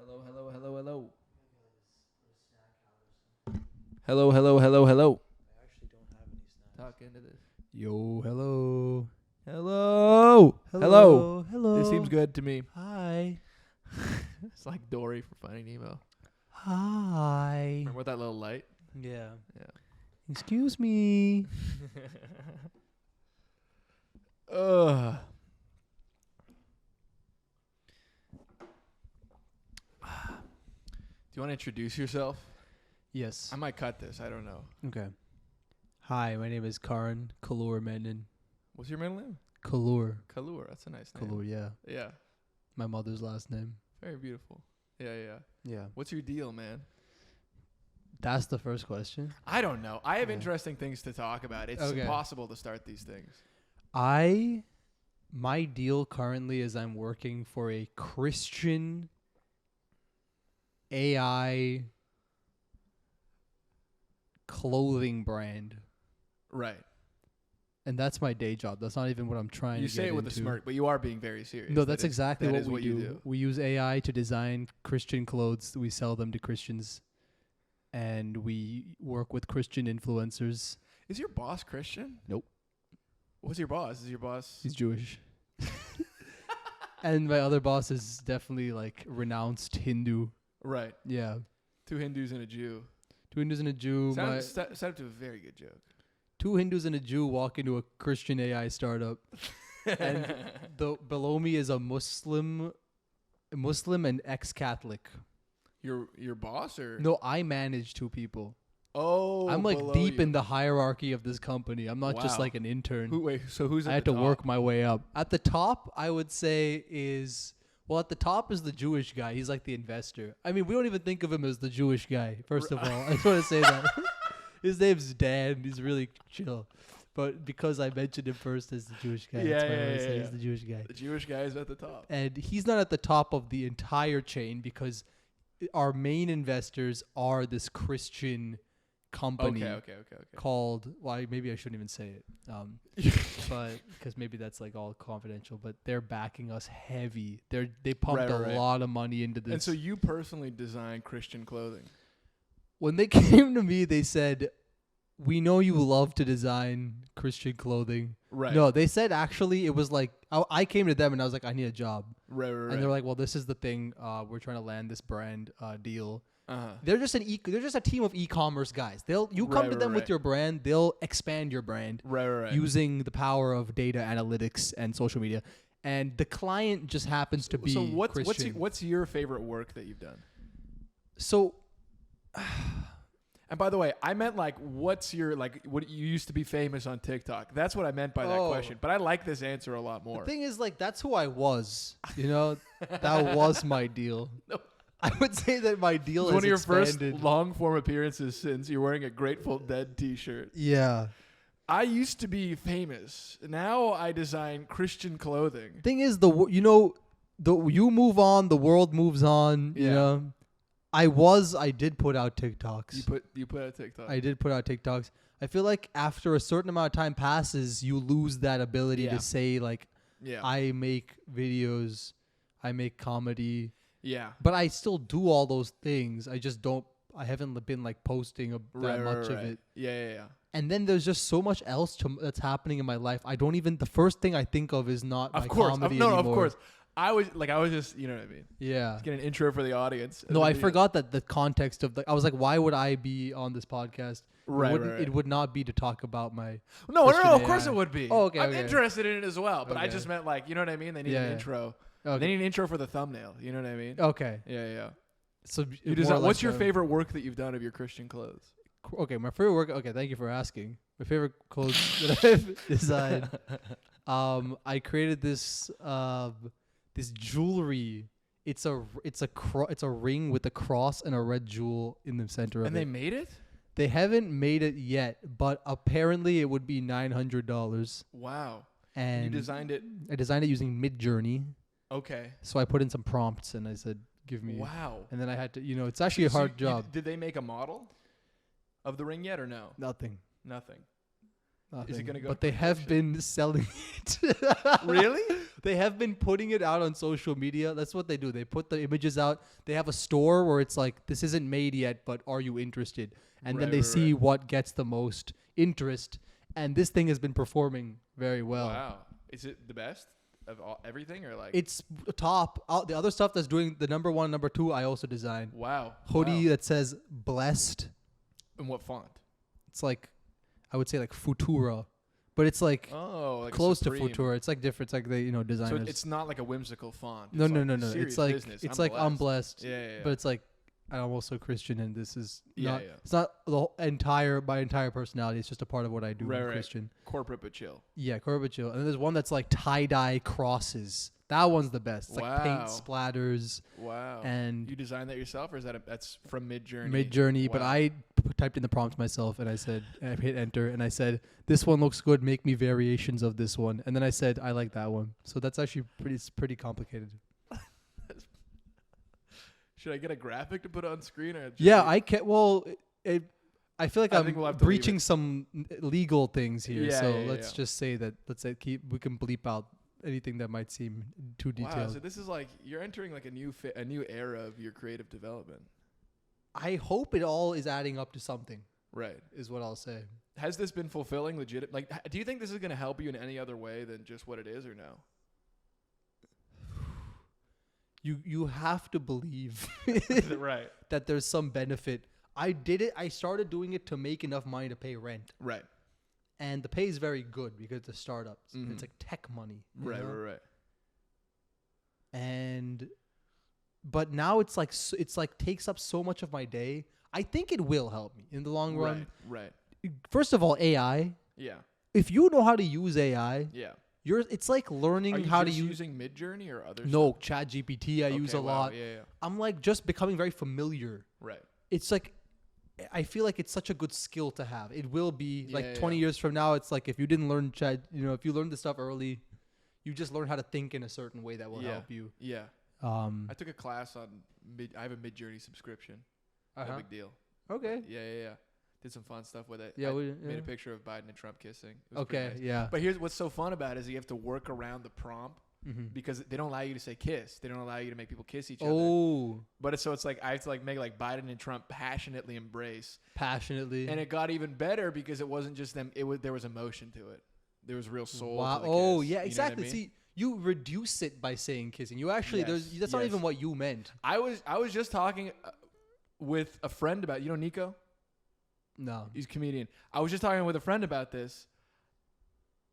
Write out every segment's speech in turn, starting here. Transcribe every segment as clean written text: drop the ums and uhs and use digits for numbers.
Hello, hello, hello, hello. Hello, hello, hello, hello. I actually don't have any snacks. Talk into this. Yo, hello. Hello. Hello. Hello. This seems good to me. Hi. It's like Dory from Finding Nemo. Hi. Remember with that little light? Yeah. Yeah. Excuse me. Ugh. Do you want to introduce yourself? Yes. I might cut this. I don't know. Okay. Hi, my name is Karan Menon. What's your middle name? Kalur. Kalur. That's a nice name. Kalur, yeah. Yeah. My mother's last name. Very beautiful. Yeah, yeah. Yeah. What's your deal, man? That's the first question. I don't know. I have Yeah. interesting things to talk about. It's Okay. impossible to start these things. My deal currently is I'm working for a Christian AI clothing brand. Right. And that's my day job. That's not even what I'm trying You to say get it with into. a smirk, but you are being very serious. No, that's exactly that what is we do. We use AI to design Christian clothes. We sell them to Christians. And we work with Christian influencers. Is your boss Christian? Nope. What's your boss? Is your boss? He's Jewish. And my other boss is definitely like renounced Hindu. Right. Yeah. Two Hindus and a Jew. Two Hindus and a Jew. Set up to a very good joke. Two Hindus and a Jew walk into a Christian AI startup. And below me is a Muslim and ex-Catholic. Your boss or No, I manage two people. Oh, I'm like below deep you. in the hierarchy of this company. I'm not just Wow. like an intern. So who's at I had the to top? work my way up. At the top, I would say at the top is the Jewish guy. He's like the investor. I mean, we don't even think of him as the Jewish guy, first of all. I just want to say that. His name's Dan. He's really chill. But because I mentioned him first as the Jewish guy, that's why I always say he's the Jewish guy. The Jewish guy is at the top. And he's not at the top of the entire chain because our main investors are this Christian company Okay. called, well, maybe I shouldn't even say it, but because maybe that's like all confidential, but they're backing us heavy. They pumped a lot of money into this. And so you personally design Christian clothing. When they came to me, they said, we know you love to design Christian clothing. Right. No, they said actually it was like, I came to them and I was like, I need a job. Right. And they're like, well, this is the thing. We're trying to land this brand deal. Uh-huh. They're just they're just a team of e-commerce guys. You come to them with your brand, they'll expand your brand using the power of data analytics and social media. And the client just happens to be Christian. What's your favorite work that you've done? So, and by the way, I meant like, what's your what you used to be famous on TikTok? That's what I meant by that question. But I like this answer a lot more. The thing is, like, that's who I was. You know, that was my deal. No. I would say that my deal is one of your expanded. first long form appearances since you're wearing a Grateful Dead T-shirt. Yeah. I used to be famous. Now I design Christian clothing. Thing is, you move on, the world moves on. You know, I did put out TikToks. You put out TikTok. I did put out TikToks. I feel like after a certain amount of time passes, you lose that ability to say like, I make videos, I make comedy. Yeah. But I still do all those things. I just don't. I haven't been like posting that much of it. Yeah. And then there's just so much else that's happening in my life. I don't even. The first thing I think of is not my comedy anymore. Of course. I was just, you know what I mean? Yeah. Let's get an intro for the audience. No, I forgot that the context of I was like, why would I be on this podcast? Right. It would not be to talk about my. No. Christian Of course AI. it would be. Oh, okay. I'm interested in it as well, but I Okay. just meant like, you know what I mean? They need an intro. Okay. They need an intro for the thumbnail. You know what I mean? Okay. Yeah. So You design, what's your favorite work that you've done of your Christian clothes? Okay, my favorite work. Okay, thank you for asking. My favorite clothes that I've designed. I created this jewelry. It's a ring with a cross and a red jewel in the center of it. And they made it? They haven't made it yet, but apparently it would be $900. Wow. And you designed it? I designed it using Midjourney. Okay. So I put in some prompts and I said, give me. Wow. And then I had to, it's actually a hard job. Did they make a model of the ring yet or no? Nothing. Is it going to go? But they have been selling it. Really? They have been putting it out on social media. That's what they do. They put the images out. They have a store where it's like, this isn't made yet, but are you interested? And then they see what gets the most interest. And this thing has been performing very well. Wow. Is it the best of everything or like? It's top. The other stuff that's doing the number 1, number 2, I also designed. Wow. Hoodie that says blessed. In what font? It's like, I would say like Futura, but it's like, like close to Futura. It's like different. It's like they, designers. So it's not like a whimsical font. No. It's like business. it's like I'm blessed. Yeah. But it's like I'm also Christian, and this is not. Yeah. It's not my entire personality. It's just a part of what I do. I'm Christian. Corporate but chill. Yeah, corporate chill. And then there's one that's like tie-dye crosses. That one's the best. It's like paint splatters. Wow. And you designed that yourself, or is that's from Midjourney? Midjourney, but I typed in the prompt myself, and I hit enter, and I said, this one looks good. Make me variations of this one. And then I said, I like that one. So that's actually pretty complicated. Should I get a graphic to put on screen? Or I can't. Well, I feel like I'm we'll breaching some legal things here. Yeah, so let's just say that. We can bleep out anything that might seem too detailed. Wow, so this is like you're entering like a new era of your creative development. I hope it all is adding up to something. Right, is what I'll say. Has this been fulfilling? Legit? Like, do you think this is going to help you in any other way than just what it is, or no? You have to believe right that there's some benefit. I did it. I started doing it to make enough money to pay rent. Right. And the pay is very good because it's a startup. Mm-hmm. It's like tech money. Right. But now it's like takes up so much of my day. I think it will help me in the long run. Right. First of all, AI. Yeah. If you know how to use AI, yeah. It's like learning how to use. Using Midjourney or other No, ChatGPT I use a lot. Yeah. I'm like just becoming very familiar. Right. It's like I feel like it's such a good skill to have. It will be 20 years from now. It's like if you didn't learn if you learned this stuff early, you just learn how to think in a certain way that will help you. Yeah. I took a class on I have a Midjourney subscription. No big deal. Okay. Yeah. Did some fun stuff with it. Yeah, made a picture of Biden and Trump kissing. It was okay, nice. Yeah. But here's what's so fun about it is you have to work around the prompt because they don't allow you to say kiss. They don't allow you to make people kiss each other. Oh. But it's like I have to like make like Biden and Trump passionately embrace. Passionately. And it got even better because it wasn't just them. There was emotion to it. There was real soul. Wow. To the kiss. Oh yeah, You know exactly. what I mean? See, you reduce it by saying kissing. You actually that's not even what you meant. I was just talking with a friend about Nico. No. He's a comedian. I was just talking with a friend about this.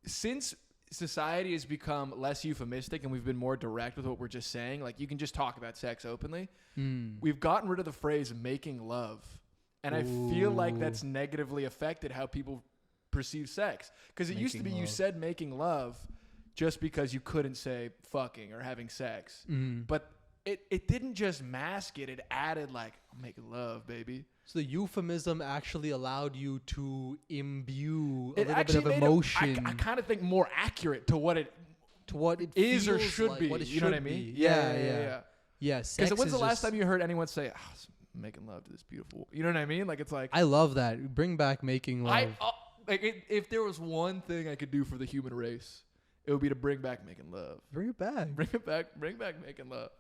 Since society has become less euphemistic and we've been more direct with what we're just saying, like you can just talk about sex openly, we've gotten rid of the phrase making love. And I feel like that's negatively affected how people perceive sex. Because it used to be you said making love just because you couldn't say fucking or having sex. But it didn't just mask it. It added like, I'm making love, baby. So the euphemism actually allowed you to imbue a it little bit of emotion. I kind of think more accurate to what it is or should like, be. What it you know what I should mean? be. Yeah. Yes. Because when's the last time you heard anyone say, I'm making love to this beautiful? You know what I mean? Like it's like I love that. Bring back making love. If there was one thing I could do for the human race, it would be to bring back making love. Bring it back. Bring it back. Bring back making love.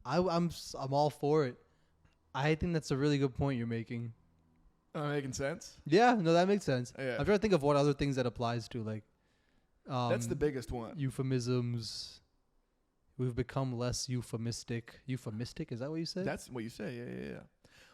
I'm all for it. I think that's a really good point you're making. Making sense? Yeah, no, that makes sense. Yeah. I'm trying to think of what other things that applies to, like that's the biggest one. Euphemisms. We've become less euphemistic. Euphemistic? Is that what you said? That's what you say. Yeah.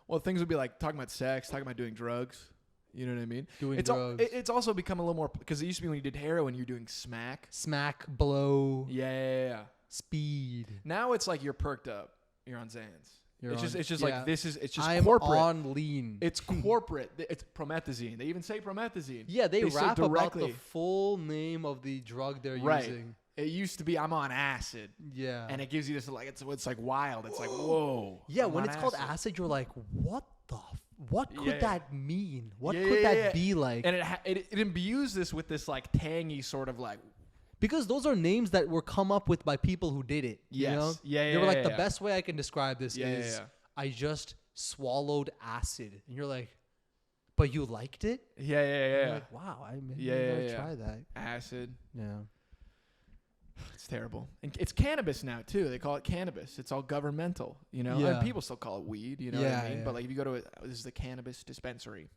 Well, things would be like talking about sex, talking about doing drugs. You know what I mean? Doing drugs. It's also become a little more because it used to be when you did heroin, you were doing smack. Smack, blow. Yeah. Speed. Now it's like you're perked up. You're on Xans. It's just like this is. It's just I'm corporate. on lean. It's corporate. It's promethazine. They even say promethazine. Yeah, they rap about the full name of the drug they're using. It used to be I'm on acid. Yeah. And it gives you this like it's like wild. It's like whoa. Yeah, when it's called acid, you're like, what could that mean? What could that be like? And it imbues this with this like tangy sort of like. Because those are names that were come up with by people who did it. Yes. You know? Yeah. They were like, the best way I can describe this is yeah. I just swallowed acid. And you're like, But you liked it? Yeah. You're like, wow, I maybe try that. Acid. Yeah. It's terrible. And it's cannabis now too. They call it cannabis. It's all governmental, you know. Yeah. And people still call it weed, you know what I mean? But like if you go to this is the cannabis dispensary.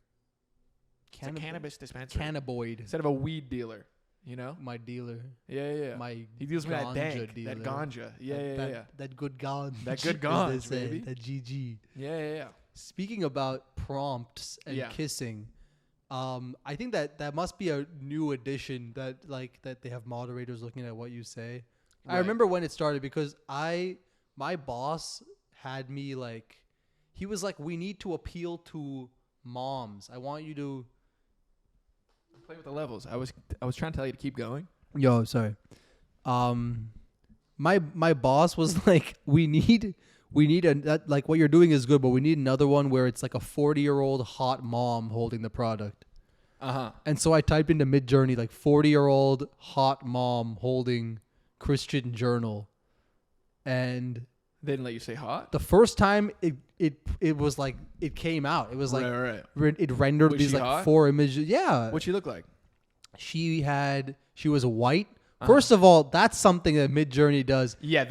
It's a cannabis dispensary. Cannaboid. Instead of a weed dealer, you know? My dealer. Yeah. He deals with that dank, dealer. that ganja. Yeah. That good ganja. That good ganja, baby. That GG. Yeah. Speaking about prompts and kissing, I think that must be a new addition that they have moderators looking at what you say. Right. I remember when it started because my boss had me like, he was like, we need to appeal to moms. I want you to play with the levels. I was trying to tell you to keep going. Yo, sorry. My boss was like, we need like what you're doing is good, but we need another one where it's like a 40-year-old hot mom holding the product. And so I typed into Midjourney like 40-year-old hot mom holding Christian journal, and they didn't let you say hot. The first time it was like it came out. It was like it rendered these like hot? 4 images. Yeah. What'd she look like? She was white. First of all, that's something that Midjourney does. Yeah,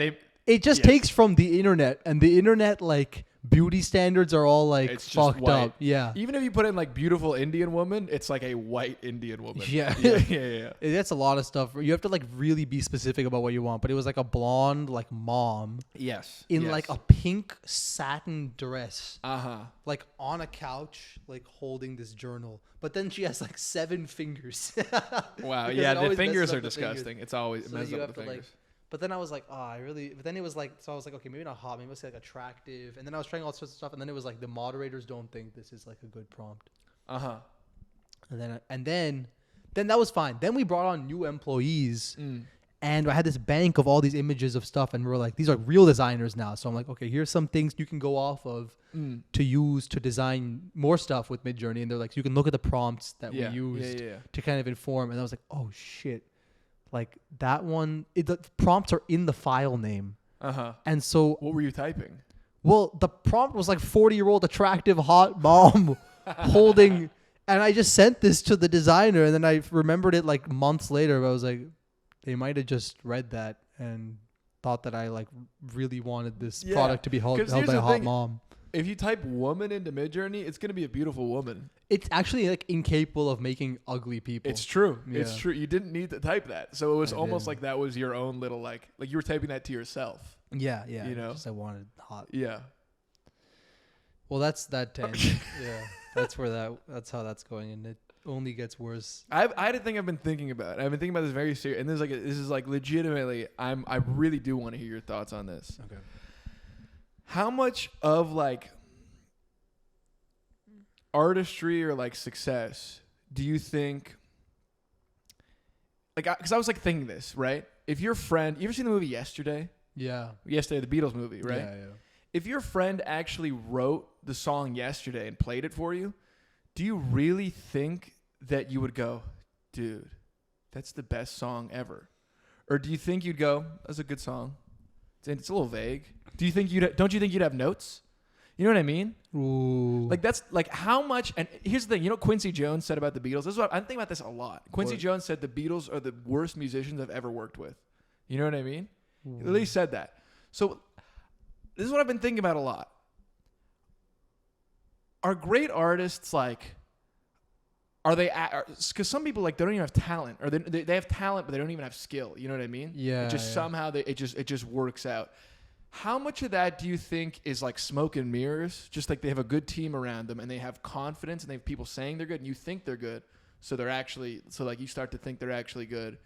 it just takes from the internet, and the internet like beauty standards are all like it's fucked up. Yeah. Even if you put in like beautiful Indian woman, it's like a white Indian woman. Yeah. That's a lot of stuff. You have to like really be specific about what you want. But it was like a blonde like mom. Yes. In like a pink satin dress. Like on a couch, like holding this journal. But then she has like 7 fingers. Wow. Yeah, the fingers are disgusting. It's always messes up the fingers. But then I was like, but then it was like, so I was like, okay, maybe not hot, maybe let's say like attractive. And then I was trying all sorts of stuff. And then it was like, the moderators don't think this is like a good prompt. And then that was fine. Then we brought on new employees and I had this bank of all these images of stuff. And we were like, these are real designers now. So I'm like, okay, here's some things you can go off of to use to design more stuff with Midjourney. And they're like, so you can look at the prompts that we used to kind of inform. And I was like, oh shit. Like that one, the prompts are in the file name. And so... What were you typing? Well, the prompt was like 40-year-old attractive hot mom holding... And I just sent this to the designer, and then I remembered it like months later. But I was like, they might have just read that and thought that I like really wanted this product to be held by a hot mom. If you type woman into Midjourney, it's going to be a beautiful woman. It's actually like incapable of making ugly people. It's true. Yeah. It's true. You didn't need to type that. So it was almost like that was your own little like you were typing that to yourself. Yeah. You know? Just I wanted hot. Yeah. Well, that's that tangent. Yeah. That's how that's going, and it only gets worse. I had a thing I've been thinking about. I've been thinking about this very serious, and this is legitimately I really do want to hear your thoughts on this. Okay. How much of like artistry or like success do you think, like, because I was like thinking this, right? If your friend, you ever seen the movie Yesterday? Yeah. Yesterday, the Beatles movie, right? Yeah. If your friend actually wrote the song Yesterday and played it for you, do you really think that you would go, dude, that's the best song ever? Or do you think you'd go, that's a good song? It's a little vague. Don't you think you'd have notes? You know what I mean? Ooh. Like that's like how much, and here's the thing, you know what Quincy Jones said about the Beatles? This is what I'm thinking about this a lot. Quincy Jones said the Beatles are the worst musicians I've ever worked with. You know what I mean? Ooh. He literally said that. So this is what I've been thinking about a lot. Are great artists like, are they, because some people like they don't even have talent, or they have talent but they don't even have skill. You know what I mean? Yeah. It just somehow it just works out. How much of that do you think is like smoke and mirrors? Just like they have a good team around them and they have confidence and they have people saying they're good and you think they're good. So like you start to think they're actually good.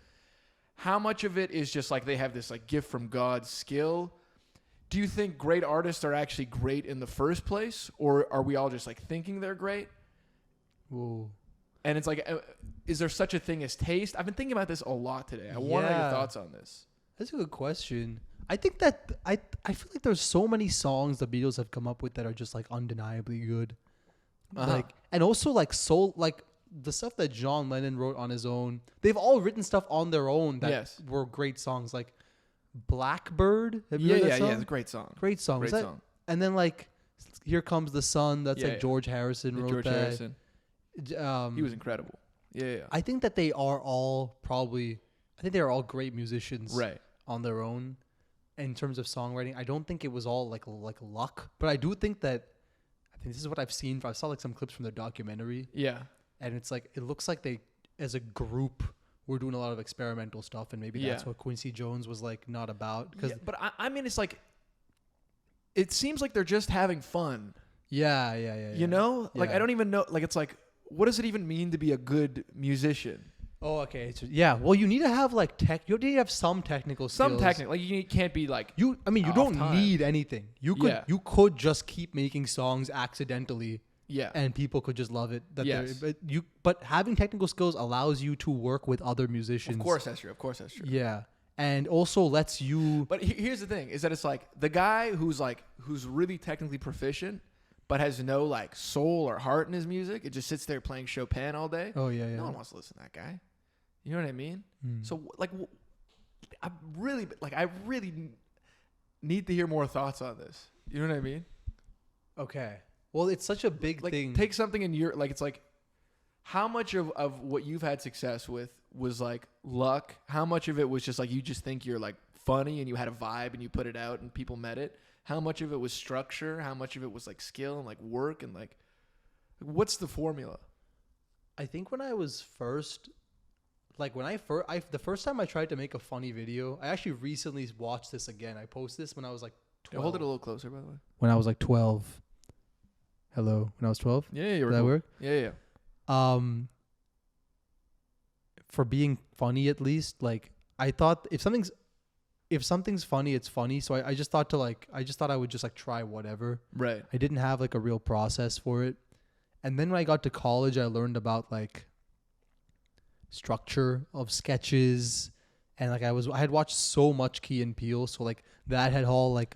How much of it is just like they have this like gift from God skill? Do you think great artists are actually great in the first place? Or are we all just like thinking they're great? Whoa. And it's like, is there such a thing as taste? I've been thinking about this a lot today. I want to know your thoughts on this. That's a good question. I think that I feel like there's so many songs the Beatles have come up with that are just like undeniably good. Like, and also like soul, like the stuff that John Lennon wrote on his own. They've all written stuff on their own that were great songs. Like Blackbird. Have you heard that song? Yeah, it's a great song. Great song. Great song. And then like Here Comes the Sun. That's like George Harrison wrote George that. Harrison. He was incredible. Yeah. I think that they are all probably. I think they are all great musicians. Right. On their own, in terms of songwriting, I don't think it was all like luck, but I do think that. I think this is what I've seen. I saw like some clips from their documentary. Yeah. And it's like it looks like they, as a group, were doing a lot of experimental stuff, and maybe that's what Quincy Jones was like not about. Cause but I mean, it's like, it seems like they're just having fun. Yeah. You know, like Yeah. I don't even know. Like it's like, what does it even mean to be a good musician? Oh, okay. So, yeah. Well, you need to have like you need to have some technical skills. Some technical, like you can't be like you don't time. need anything. You could just keep making songs accidentally. Yeah. And people could just love it. Yes. But having technical skills allows you to work with other musicians. Of course that's true. Yeah. And also lets you. But here's the thing: is that it's like the guy who's really technically proficient, but has no like soul or heart in his music. It just sits there playing Chopin all day. Oh yeah. No one wants to listen to that guy. You know what I mean? So like, I really need to hear more thoughts on this. You know what I mean? Okay. Well, it's such a big thing. Take something in your like. It's like, how much of what you've had success with was like luck? How much of it was just like you just think you're like funny and you had a vibe and you put it out and people met it? How much of it was structure? How much of it was like skill and like work and like, what's the formula? I think when I was first, like the first time I tried to make a funny video, I actually recently watched this again. I posted this when I was like 12. Hold it a little closer, by the way. When I was like 12. Hello. When I was 12? Yeah. Does that work? Yeah. For being funny, at least, like I thought if something's funny, it's funny. So I just thought I would just like try whatever. Right. I didn't have like a real process for it. And then when I got to college, I learned about like structure of sketches, and like I had watched so much Key and Peele, so like that had all like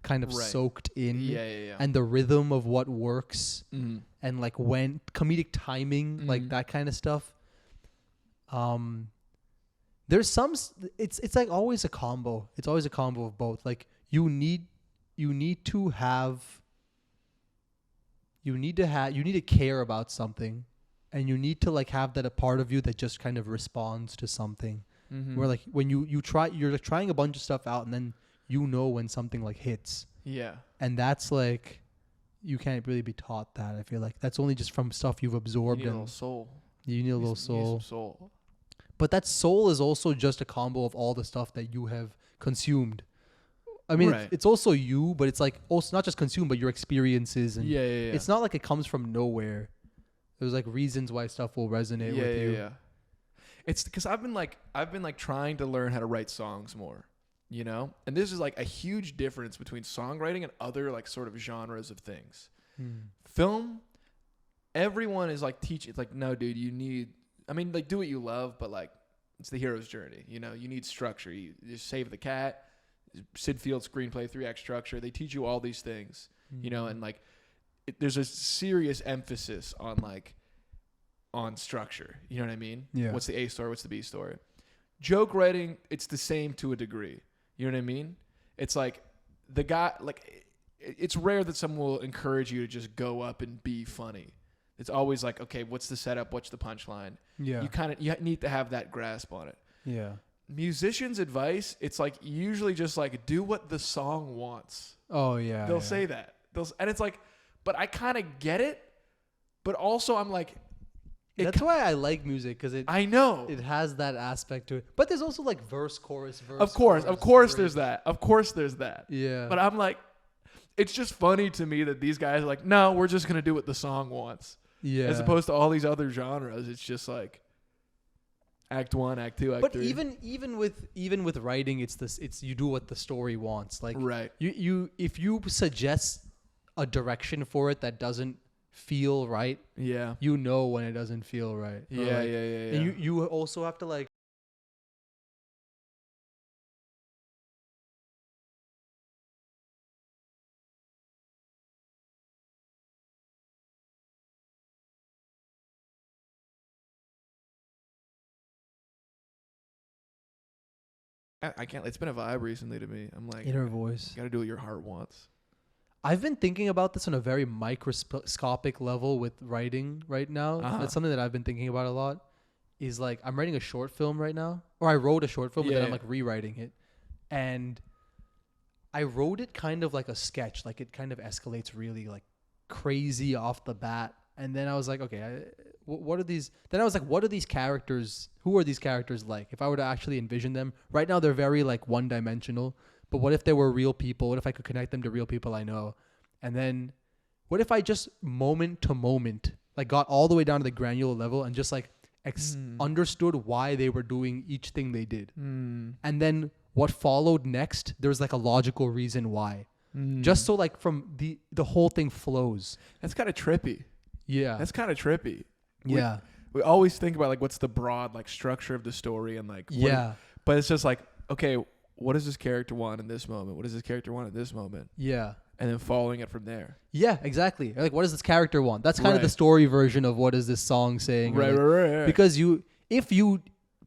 kind of soaked in. Yeah. And the rhythm of what works, Mm-hmm. and like when comedic timing, like that kind of stuff. There's some. It's like always a combo. It's always a combo of both. Like you need to care about something, and you need to like have that a part of you that just kind of responds to something. Mm-hmm. Where like when you're like trying a bunch of stuff out, and then when something like hits. Yeah. And that's like, you can't really be taught that. I feel like that's only just from stuff you've absorbed. You need a little soul. You need a little soul. soul. Some soul. But that soul is also just a combo of all the stuff that you have consumed. I mean, it's also you, but it's like also not just consumed, but your experiences. And yeah. It's not like it comes from nowhere. There's like reasons why stuff will resonate with you. Yeah. It's because I've been like trying to learn how to write songs more, you know? And this is like a huge difference between songwriting and other like sort of genres of things. Film, everyone is like teaching. It's like, no, dude, like do what you love, but like it's the hero's journey. You know, you need structure. You just Save the Cat, Sid Field screenplay, 3-act structure. They teach you all these things, you know, and like there's a serious emphasis on structure. You know what I mean? Yeah. What's the A story? What's the B story? Joke writing, it's the same to a degree. You know what I mean? It's like the guy, like it's rare that someone will encourage you to just go up and be funny. It's always like, okay, what's the setup? What's the punchline? Yeah. You need to have that grasp on it. Yeah. Musicians' advice, it's like usually just like do what the song wants. Oh yeah. They'll say that. And it's like, but I kind of get it, but also I'm like, that's why I like music, because I know it has that aspect to it. But there's also like verse, chorus, verse. Of course, there's that. Of course, there's that. Yeah. But I'm like, it's just funny to me that these guys are like, no, we're just gonna do what the song wants. Yeah. As opposed to all these other genres, it's just like act 1, act 2, act 3. But even with writing, it's you do what the story wants. Like right. You if you suggest a direction for it that doesn't feel right, yeah, you know when it doesn't feel right. Yeah. And you also have to like, I can't. It's been a vibe recently to me. I'm like, inner voice. You gotta do what your heart wants. I've been thinking about this on a very microscopic level with writing right now. That's something that I've been thinking about a lot. Is like I'm writing a short film right now, or I wrote a short film, and then I'm like rewriting it, and I wrote it kind of like a sketch. Like it kind of escalates really like crazy off the bat, and then I was like, okay, what are these? Then I was like, what are these characters? Who are these characters like? If I were to actually envision them, right now they're very like one-dimensional. But what if they were real people? What if I could connect them to real people I know? And then what if I just moment to moment, like got all the way down to the granular level and just like understood why they were doing each thing they did. And then what followed next, there's like a logical reason why. Just so like from the whole thing flows. That's kind of trippy. Yeah. That's kind of trippy. Yeah. We always think about like what's the broad like structure of the story and like but it's just like, okay, what does this character want in this moment? What does this character want at this moment? Yeah. And then following it from there. Yeah, exactly. Like, what does this character want? That's kind of the story version of what is this song saying. Right. Because if you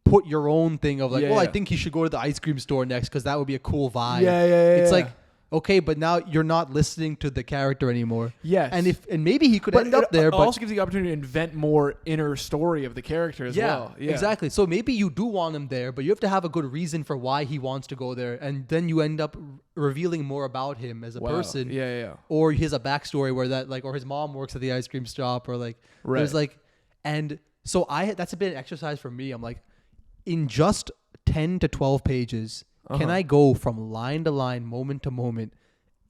put your own thing of like, I think he should go to the ice cream store next because that would be a cool vibe. It's like, okay, but now you're not listening to the character anymore. Yes. And maybe he could end up there. It But also gives you the opportunity to invent more inner story of the character as well. Yeah, exactly. So maybe you do want him there, but you have to have a good reason for why he wants to go there. And then you end up revealing more about him as a person. Yeah. Or he has a backstory where that like, or his mom works at the ice cream shop or like, there's like, and so that's a bit of exercise for me. I'm like, in just 10 to 12 pages, can I go from line to line, moment to moment,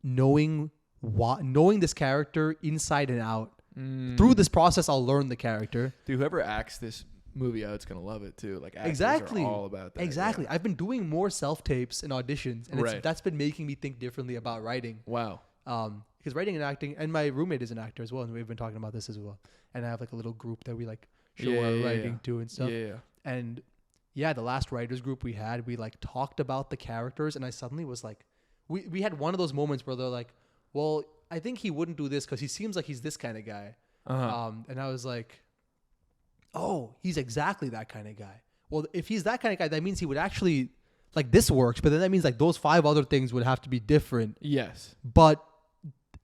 knowing this character inside and out? Through this process, I'll learn the character. Dude, whoever acts this movie out is gonna love it too. Like actors exactly, are all about that. Exactly. Yeah. I've been doing more self-tapes and auditions, and that's been making me think differently about writing. Wow. Because writing and acting, and my roommate is an actor as well, and we've been talking about this as well. And I have like a little group that we like show our writing to and stuff. Yeah. And yeah, the last writers group we had, we like talked about the characters, and I suddenly was like, we had one of those moments where they're like, well, I think he wouldn't do this because he seems like he's this kind of guy. And I was like, oh, he's exactly that kind of guy. Well, if he's that kind of guy, that means he would actually, like, this works, but then that means like those 5 other things would have to be different. Yes. But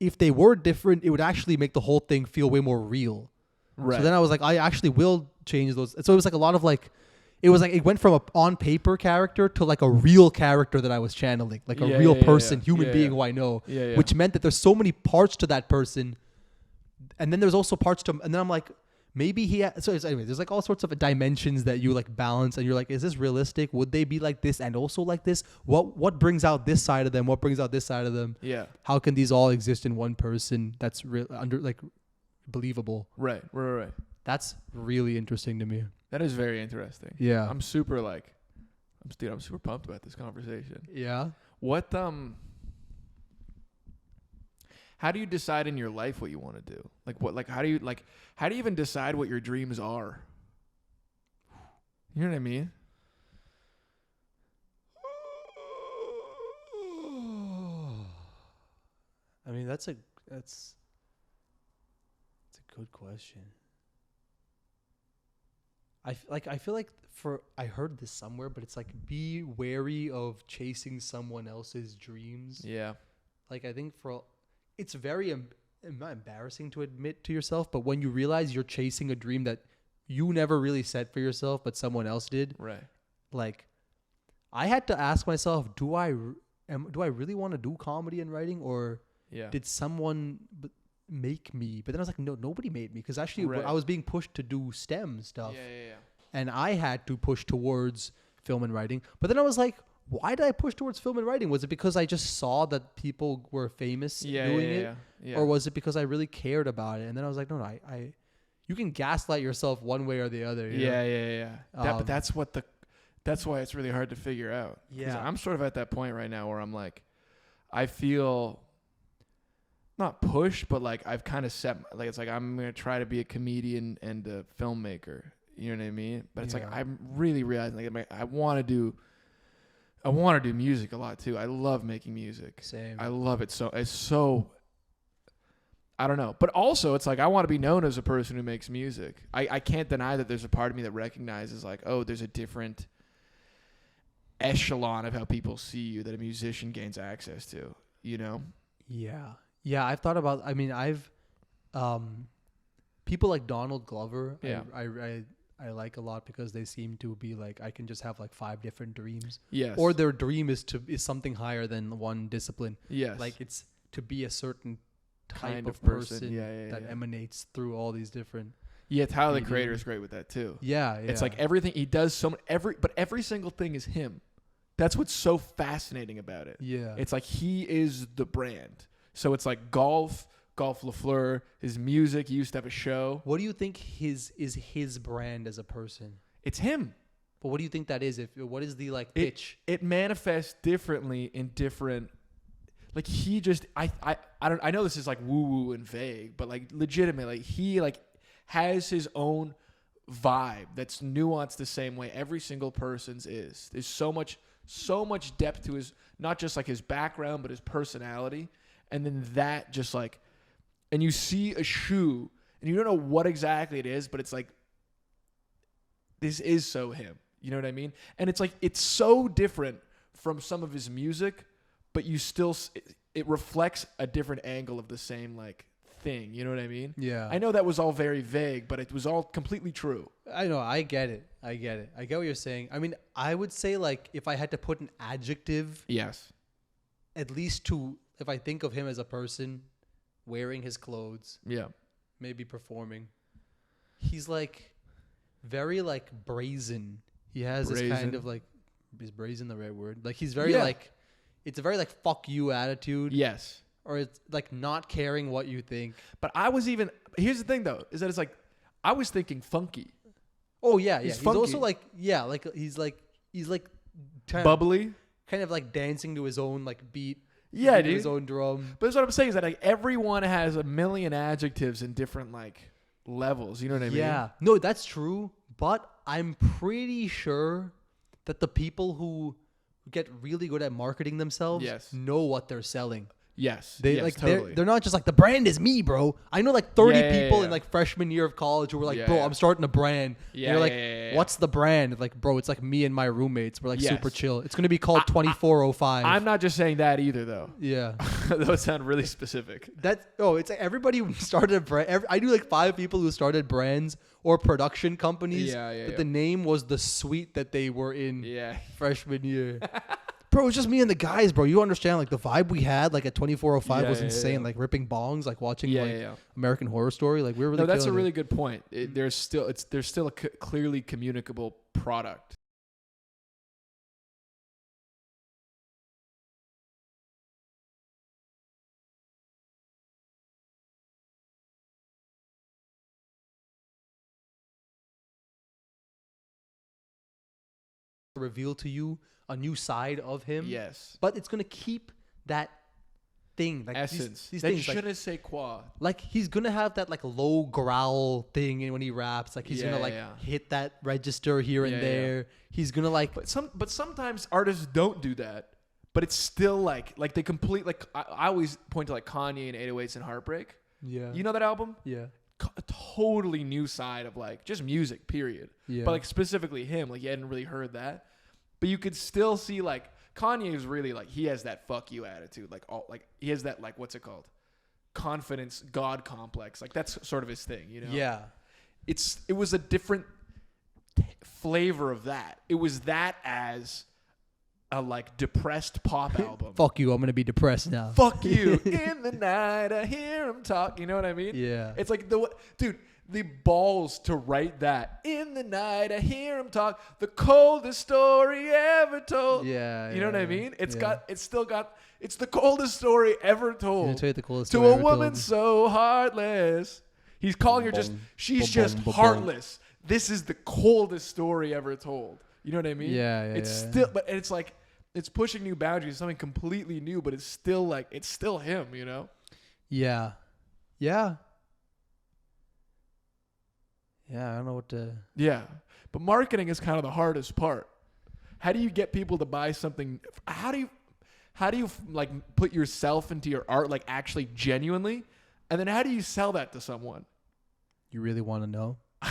if they were different, it would actually make the whole thing feel way more real. Right. So then I was like, I actually will change those. So it was like a lot of like, it went from a on paper character to like a real character that I was channeling, like a real person, human being who I know, which meant that there's so many parts to that person. And then there's also parts to, and then I'm like, maybe anyway, there's like all sorts of dimensions that you like balance, and you're like, is this realistic? Would they be like this and also like this? What brings out this side of them? What brings out this side of them? Yeah. How can these all exist in one person? That's believable. Right. That's really interesting to me. That is very interesting. Yeah. I'm super pumped about this conversation. Yeah. What how do you decide in your life what you want to do? How do you even decide what your dreams are? You know what I mean? I mean, that's a good question. I feel like I heard this somewhere, but it's like, be wary of chasing someone else's dreams. Yeah. Like, I think it's very not embarrassing to admit to yourself, but when you realize you're chasing a dream that you never really set for yourself, but someone else did. Right. Like, I had to ask myself, do I really want to do comedy and writing, or did someone make me? But then I was like, no, nobody made me, because actually I was being pushed to do STEM stuff. Yeah. And I had to push towards film and writing. But then I was like, why did I push towards film and writing? Was it because I just saw that people were famous doing it? Yeah. Or was it because I really cared about it? And then I was like, no, you can gaslight yourself one way or the other. Yeah. But that's why it's really hard to figure out. Yeah. I'm sort of at that point right now where I'm like, I feel not pushed, but like I've kind of set, like, it's like I'm going to try to be a comedian and a filmmaker. You know what I mean? But it's like, I'm really realizing like I want to do music a lot too. I love making music. Same. I love it. It's so, I don't know. But also it's like, I want to be known as a person who makes music. I can't deny that there's a part of me that recognizes like, oh, there's a different echelon of how people see you that a musician gains access to, you know? Yeah. Yeah, I've thought about. I mean, people like Donald Glover. Yeah. I like a lot because they seem to be like I can just have like 5 different dreams. Yes. Or their dream is something higher than one discipline. Yes. Like it's to be a certain type Kind of of person. person that emanates through all these different. Yeah, Tyler the mediums. Creator is great with that too. Yeah. It's like everything he does. But every single thing is him. That's what's so fascinating about it. Yeah. It's like he is the brand. So it's like golf Lafleur, his music. He used to have a show. What do you think is his brand as a person? It's him. But what do you think that is? What is the like pitch? It manifests differently in different. Like he just I know this is like woo woo and vague, but like legitimately, like he like has his own vibe that's nuanced the same way every single person's is. There's so much depth to his, not just like his background, but his personality. And then that just like, and you see a shoe and you don't know what exactly it is, but it's like, this is so him. You know what I mean? And it's like, it's so different from some of his music, but you still, it reflects a different angle of the same like thing. You know what I mean? Yeah. I know that was all very vague, but it was all completely true. I know. I get it. I get what you're saying. I mean, I would say like if I had to put an adjective, Yes. at least if I think of him as a person wearing his clothes, Yeah. maybe performing, he's like very like brazen. He has this kind of like, is brazen the right word? Like he's very like, it's a very like fuck you attitude. Yes. Or it's like not caring what you think. But here's the thing though, is that it's like, I was thinking funky. Oh yeah, He's He's funky. also like, he's like Bubbly. kind of like dancing to his own like beat. Yeah, to dude. his own drum. But that's what I'm saying is that like everyone has a million adjectives in different like levels. You know what I mean? Yeah. No, that's true. But I'm pretty sure that the people who get really good at marketing themselves know what they're selling. Yes. They yes, like totally. they're not just like the brand is me, bro. I know like 30 people yeah. in like freshman year of college who were like, Yeah, bro, yeah. I'm starting a brand. Yeah, and you're like, yeah. what's the brand? Like, bro, it's like me and my roommates. We're like Yes. super chill. It's gonna be called 2405. I'm not just saying that either though. Yeah. Those sound really specific. It's like everybody who started a brand. I knew like 5 people who started brands or production companies. But the name was the suite that they were in freshman year. Bro, it's just me and the guys, bro. You understand, like the vibe we had, like at 2405 was insane. Yeah. Like ripping bongs, like watching American Horror Story. Like we were really. No, that's a killing really it. good point. There's still a clearly communicable product. Reveal to you a new side of him. Yes. But it's gonna keep that thing, like Essence. These That things, je like, ne sais quoi. like he's gonna have that like low growl thing, and when he raps, like he's gonna like hit that register here and there. He's gonna like. But sometimes artists don't do that. But it's still like they complete like I always point to like Kanye and 808s and Heartbreak. Yeah. You know that album? Yeah. A totally new side of like just music, period. Yeah. But like specifically him, like you hadn't really heard that. But you could still see like Kanye is really like he has that fuck you attitude, like all like he has that like what's it called, confidence, God complex, like that's sort of his thing, you know? Yeah. It was a different flavor of that. It was that as a like depressed pop album. Fuck you, I'm gonna be depressed now. Fuck you. In the night I hear him talk. You know what I mean? Yeah. It's like the balls to write that. In the night I hear him talk. The coldest story ever told. Yeah. You know what I mean? It's the coldest story ever told. I'll tell you the coolest to story a ever woman told. so heartless. He's calling her she's just heartless. This is the coldest story ever told. You know what I mean? Yeah. It's still, but it's like, it's pushing new boundaries, something completely new, but it's still him, you know? Yeah. Yeah. Yeah, I don't know what to. Yeah. But marketing is kind of the hardest part. How do you get people to buy something? How do you like put yourself into your art, like actually genuinely? And then how do you sell that to someone? You really want to know? I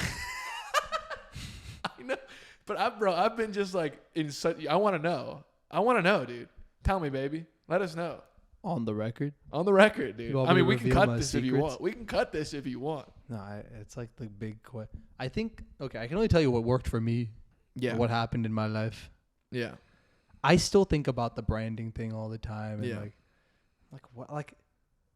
know. But I've been just like I want to know. I want to know, dude. Tell me, baby. Let us know. On the record? On the record, dude. I mean, we can cut this secrets? if you want. We can cut this if you want. No, it's like the big question. I think, okay, I can only tell you what worked for me. Yeah. What happened in my life. Yeah. I still think about the branding thing all the time. And Yeah. like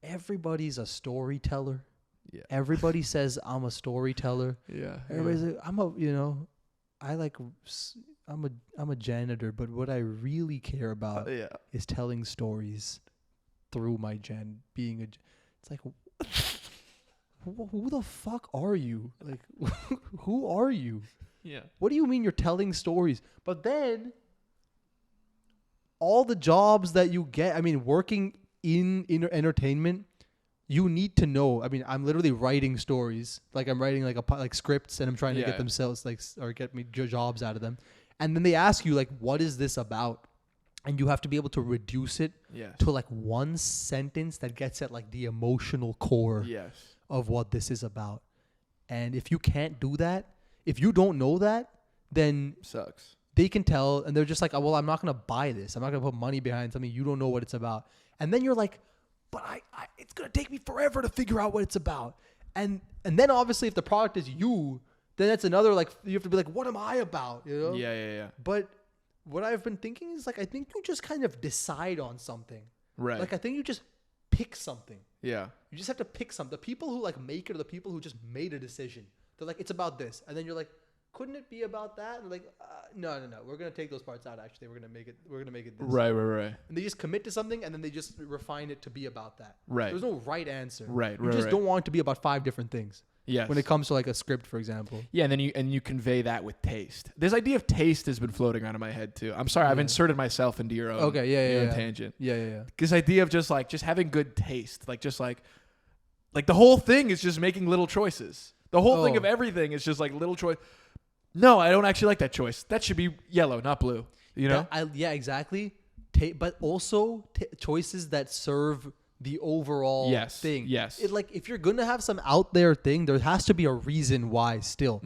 everybody's a storyteller. Yeah. Everybody says I'm a storyteller. Yeah. Everybody's like, I'm a janitor, but what I really care about is telling stories through my being it's like who the fuck are you? Like who are you? Yeah. What do you mean you're telling stories? But then all the jobs that you get, I mean, working in entertainment, you need to know. I mean, I'm literally writing stories. Like I'm writing like scripts, and I'm trying to get themselves or get me jobs out of them. And then they ask you like, what is this about? And you have to be able to reduce it to like one sentence that gets at like the emotional core of what this is about. And if you can't do that, if you don't know that, then sucks. They can tell, and they're just like, oh, well, I'm not going to buy this. I'm not going to put money behind something you don't know what it's about. And then you're like, but it's going to take me forever to figure out what it's about. And then obviously if the product is you, then that's another, like, you have to be like, what am I about? You know? Yeah. But what I've been thinking is like, I think you just kind of decide on something. Right. Like, I think you just pick something. Yeah. You just have to pick something. The people who like make it are the people who just made a decision. They're like, it's about this. And then you're like, couldn't it be about that? And like, no. We're going to take those parts out. Actually, we're going to make it this. Right. And they just commit to something, and then they just refine it to be about that. Right. There's no right answer. Right. You just don't want it to be about 5 different things. Yes. When it comes to like a script, for example. Yeah, and then you convey that with taste. This idea of taste has been floating around in my head too. I'm sorry, I've inserted myself into your own tangent. Yeah. This idea of just having good taste, like the whole thing is just making little choices. The whole thing of everything is just like little choice. No, I don't actually like that choice. That should be yellow, not blue. You know? Exactly. But also choices that serve the overall thing. Yes. It, like, if you're going to have some out there thing, there has to be a reason why still.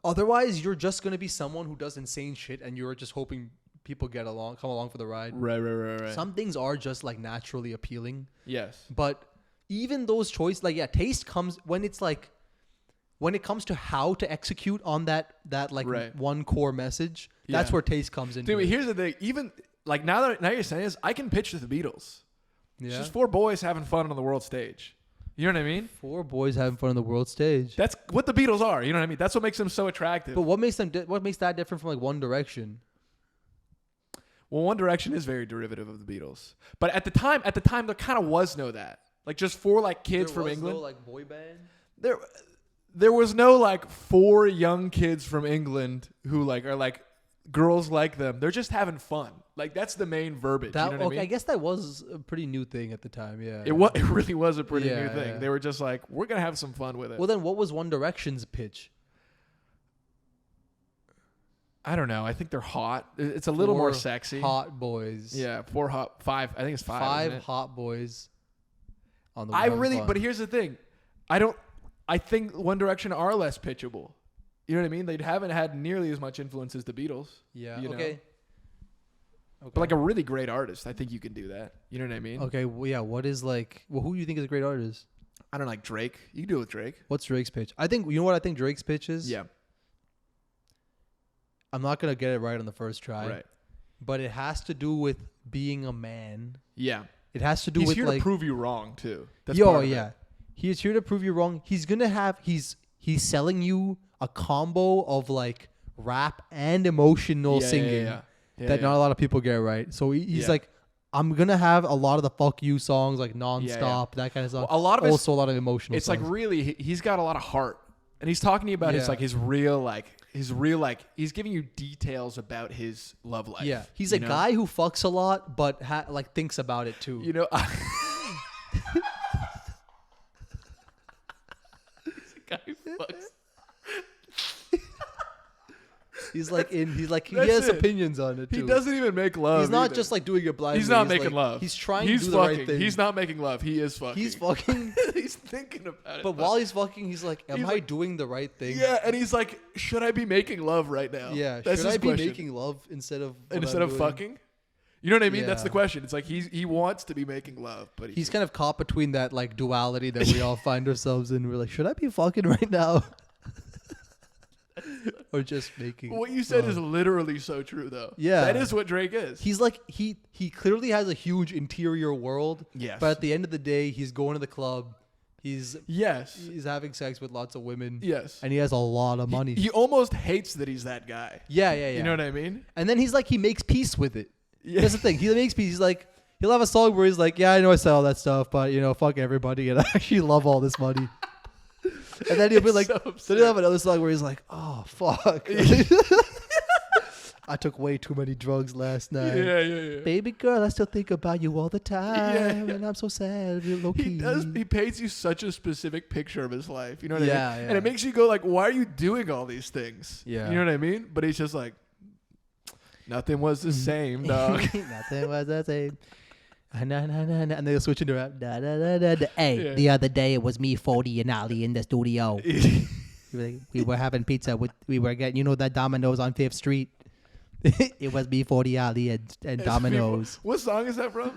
Otherwise, you're just going to be someone who does insane shit and you're just hoping people come along for the ride. Right. Some things are just like naturally appealing. Yes. But even those choices, like, taste comes when it's like, when it comes to how to execute on that one core message, that's where taste comes into. Dude, here's the thing. Even like now you're saying this, I can picture the Beatles. Yeah. It's just 4 boys having fun on the world stage. You know what I mean? 4 boys having fun on the world stage. That's what the Beatles are. You know what I mean? That's what makes them so attractive. But what makes that different from like One Direction? Well, One Direction is very derivative of the Beatles. But at the time, there kind of was no that. Like just 4 like kids from England. No like boy band. There was no like 4 young kids from England who like are like girls like them. They're just having fun. Like that's the main verbiage. You know what I mean? I guess that was a pretty new thing at the time. Yeah. It really was a pretty new thing. Yeah. They were just like, we're gonna have some fun with it. Well, then what was One Direction's pitch? I don't know. I think they're hot. It's a little more sexy. Hot boys. Yeah, 5. I think it's 5. 5 hot boys. On the. But here's the thing. I think One Direction are less pitchable. You know what I mean? They haven't had nearly as much influence as the Beatles. Yeah. You know? Okay. But like a really great artist, I think you can do that. You know what I mean? Okay. Well, yeah. What is like? Well, who do you think is a great artist? I don't know, like Drake. You can do it with Drake. What's Drake's pitch? I think you know what I think Drake's pitch is. Yeah. I'm not gonna get it right on the first try. Right. But it has to do with being a man. Yeah. It has to do with like. He's here to prove you wrong too. That's He's here to prove you wrong. He's gonna have. He's selling you a combo of like rap and emotional singing that not a lot of people get right. So he's like, I'm gonna have a lot of the fuck you songs like nonstop, that kind of stuff. Well, a lot of also a lot of emotional. It's songs. like really, he's got a lot of heart, and he's talking to you about his real he's giving you details about his love life. Yeah, he's a guy who fucks a lot, but like thinks about it too. You know. He's a guy who fucks. He has opinions on it too. He doesn't even make love. He's not just like doing it blindly. He's not making love. He's trying to do the right thing. He's not making love. He is fucking. He's fucking. He's thinking about it. But while he's fucking, he's like, am I doing the right thing? Yeah, and he's like, should I be making love right now? Yeah, that's should I be question. making love instead of fucking? You know what I mean? That's Yeah. the question. It's like he wants to be making love, but He's kind of caught between that like duality that we all find ourselves in. We're like, should I be fucking right now? Or just making What you said love? is literally so true, though. Yeah. That is what Drake is. He's like he clearly has a huge interior world. Yes. But at the end of the day, he's going to the club. He's Yes. having sex with lots of women. Yes. And he has a lot of money. He almost hates that he's that guy. yeah. You know what I mean? And then he's like, he makes peace with it. Yeah. That's the thing. He makes peace. He's like, he'll have a song where he's like, yeah, I know I said all that stuff, but fuck everybody, and I actually love all this money. And then he'll be like, so then he'll have another song where he's like, oh fuck, I took way too many drugs last night. Yeah. Baby girl, I still think about you all the time, Yeah. and I'm so sad, real low key. He paints you such a specific picture of his life. You know what I mean? Yeah. And it makes you go like, why are you doing all these things? Yeah. You know what I mean? But he's just like, nothing was the same, dog. Nothing was the same. And they'll switch into rap. Hey, Yeah. the other day it was me, 40, and Ali in the studio. We were having pizza. We were getting, that Domino's on 5th Street. It was me, 40, Ali, and Domino's. What song is that from?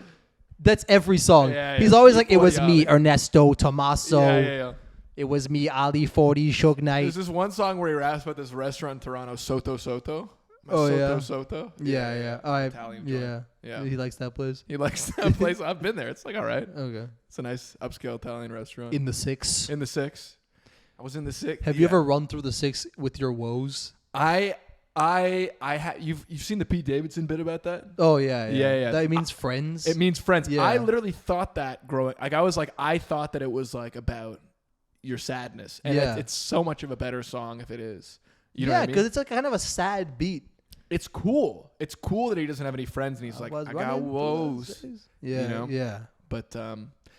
That's every song. Yeah, He's yeah. always like, it 40 was me, Ali. Ernesto, Tommaso. Yeah. It was me, Ali, 40, Suge Knight. There's this one song where he raps about this restaurant in Toronto, Soto. Oh, yeah. Soto. Yeah. Italian joint. Yeah. Yeah. He likes that place. He likes that place. I've been there. It's like all right. Okay. It's a nice upscale Italian restaurant. In the 6. In the 6. I was in the 6. Have you ever run through the 6 with your woes? You've seen the Pete Davidson bit about that? Oh yeah. Yeah. That means friends. It means friends. Yeah. I literally thought that growing. Like I thought that it was like about your sadness, and Yeah. it's so much of a better song if it is. You know yeah, what I mean? because it's like kind of a sad beat. It's cool. It's cool that he doesn't have any friends, and he's like, was I got running through the woes. cities. Yeah, You know? yeah. But